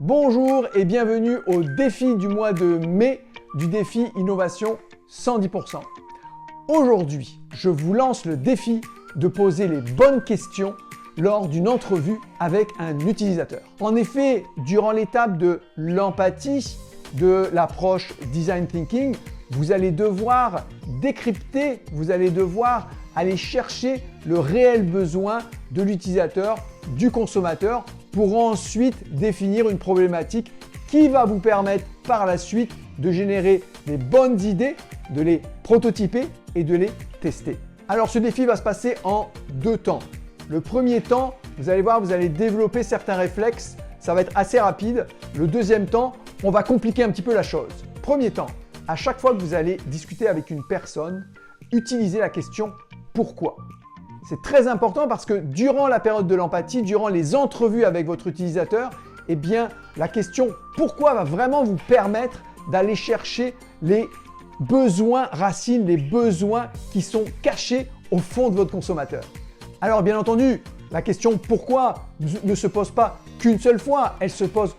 Bonjour et bienvenue au défi du mois de mai du défi Innovation 110%. Aujourd'hui, je vous lance le défi de poser les bonnes questions lors d'une entrevue avec un utilisateur. En effet, durant l'étape de l'empathie, de l'approche Design Thinking, vous allez devoir décrypter, vous allez devoir aller chercher le réel besoin de l'utilisateur, du consommateur, pour ensuite définir une problématique qui va vous permettre par la suite de générer des bonnes idées, de les prototyper et de les tester. Alors ce défi va se passer en deux temps. Le premier temps, vous allez voir, vous allez développer certains réflexes, ça va être assez rapide. Le deuxième temps, on va compliquer un petit peu la chose. Premier temps, à chaque fois que vous allez discuter avec une personne, utilisez la question « Pourquoi ?» C'est très important parce que durant la période de l'empathie, durant les entrevues avec votre utilisateur, eh bien, la question « Pourquoi ?» va vraiment vous permettre d'aller chercher les besoins racines, les besoins qui sont cachés au fond de votre consommateur. Alors bien entendu, la question « Pourquoi ?» ne se pose pas qu'une seule fois, elle se pose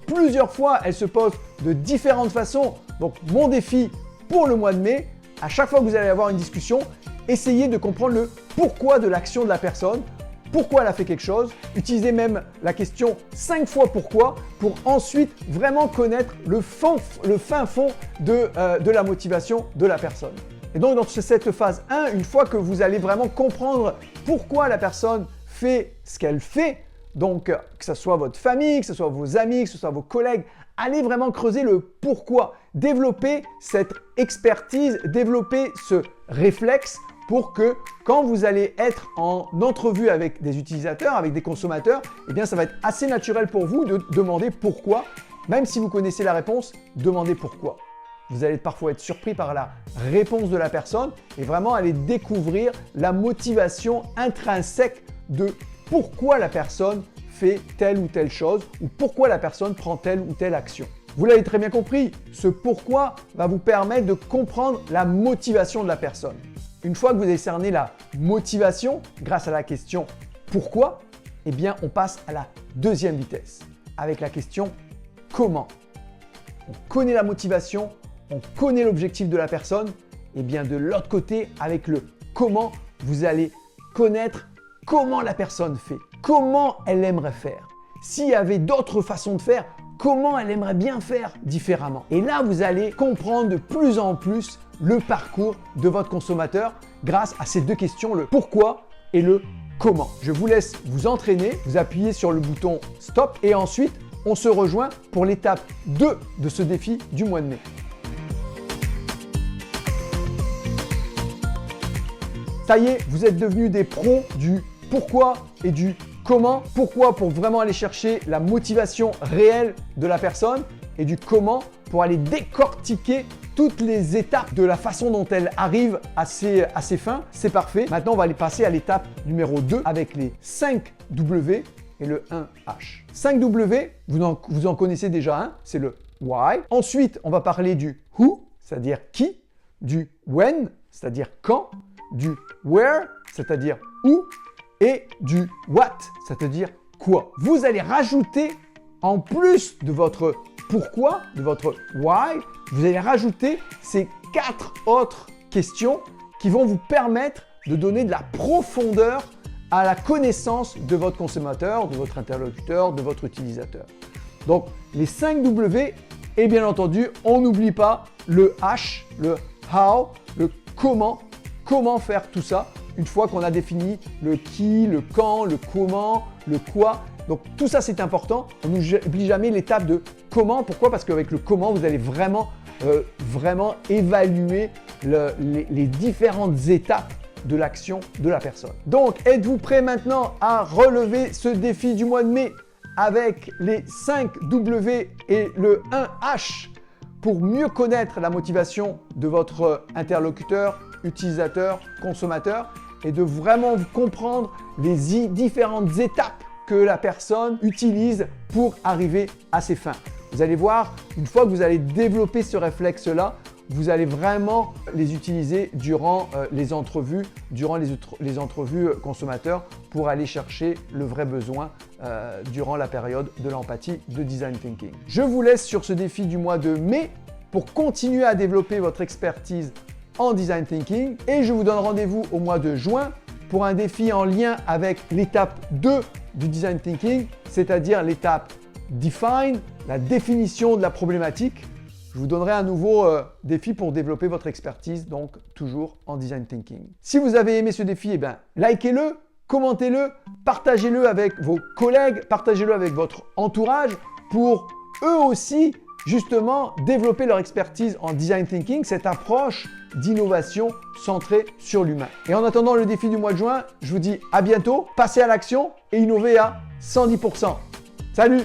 plusieurs fois, elle se pose de différentes façons. Donc mon défi pour le mois de mai, à chaque fois que vous allez avoir une discussion, essayez de comprendre le pourquoi de l'action de la personne, pourquoi elle a fait quelque chose. Utilisez même la question 5 fois pourquoi pour ensuite vraiment connaître le fin fond de la motivation de la personne. Et donc dans cette phase 1, une fois que vous allez vraiment comprendre pourquoi la personne fait ce qu'elle fait, donc que ce soit votre famille, que ce soit vos amis, que ce soit vos collègues, allez vraiment creuser le pourquoi. Développez cette expertise, développez ce réflexe pour que quand vous allez être en entrevue avec des utilisateurs, avec des consommateurs, eh bien ça va être assez naturel pour vous de demander pourquoi. Même si vous connaissez la réponse, demandez pourquoi. Vous allez parfois être surpris par la réponse de la personne et vraiment aller découvrir la motivation intrinsèque de pourquoi la personne fait telle ou telle chose ou pourquoi la personne prend telle ou telle action. Vous l'avez très bien compris, ce pourquoi va vous permettre de comprendre la motivation de la personne. Une fois que vous avez cerné la motivation grâce à la question « Pourquoi ?», eh bien on passe à la deuxième vitesse avec la question « Comment ?» On connaît la motivation, on connaît l'objectif de la personne, et bien de l'autre côté, avec le « Comment », vous allez connaître comment la personne fait, comment elle aimerait faire. S'il y avait d'autres façons de faire, comment elle aimerait bien faire différemment. Et là, vous allez comprendre de plus en plus le parcours de votre consommateur grâce à ces deux questions, le pourquoi et le comment. Je vous laisse vous entraîner, vous appuyez sur le bouton stop et ensuite, on se rejoint pour l'étape 2 de ce défi du mois de mai. Ça y est, vous êtes devenus des pros du pourquoi et du comment. Pourquoi pour vraiment aller chercher la motivation réelle de la personne et du comment pour aller décortiquer toutes les étapes de la façon dont elle arrive à ses fins. C'est parfait. Maintenant, on va aller passer à l'étape numéro 2 avec les 5 W et le 1 H. 5 W, vous en connaissez déjà un, c'est le why. Ensuite, on va parler du who, c'est-à-dire qui, du when, c'est-à-dire quand, du where, c'est-à-dire où, et du what, c'est-à-dire quoi. Vous allez rajouter, en plus de votre pourquoi, de votre why, vous allez rajouter ces 4 autres questions qui vont vous permettre de donner de la profondeur à la connaissance de votre consommateur, de votre interlocuteur, de votre utilisateur. Donc, les 5 W et bien entendu, on n'oublie pas le H, le how, le comment faire tout ça une fois qu'on a défini le qui, le quand, le comment, le quoi. Donc tout ça c'est important, on n'oublie jamais l'étape de comment. Pourquoi? Parce qu'avec le comment, vous allez vraiment évaluer les différentes étapes de l'action de la personne. Donc êtes-vous prêt maintenant à relever ce défi du mois de mai avec les 5 W et le 1 H pour mieux connaître la motivation de votre interlocuteur, utilisateur, consommateur et de vraiment comprendre les différentes étapes que la personne utilise pour arriver à ses fins. Vous allez voir, une fois que vous allez développer ce réflexe-là, vous allez vraiment les utiliser durant les entrevues consommateurs pour aller chercher le vrai besoin durant la période de l'empathie de Design Thinking. Je vous laisse sur ce défi du mois de mai pour continuer à développer votre expertise en Design Thinking et je vous donne rendez-vous au mois de juin pour un défi en lien avec l'étape 2 du Design Thinking, c'est-à-dire l'étape Define, la définition de la problématique. Je vous donnerai un nouveau défi pour développer votre expertise, donc toujours en Design Thinking. Si vous avez aimé ce défi, likez-le, commentez-le, partagez-le avec vos collègues, partagez-le avec votre entourage pour eux aussi justement développer leur expertise en Design Thinking, cette approche d'innovation centrée sur l'humain. Et en attendant le défi du mois de juin, je vous dis à bientôt, passez à l'action et innovez à 110%. Salut!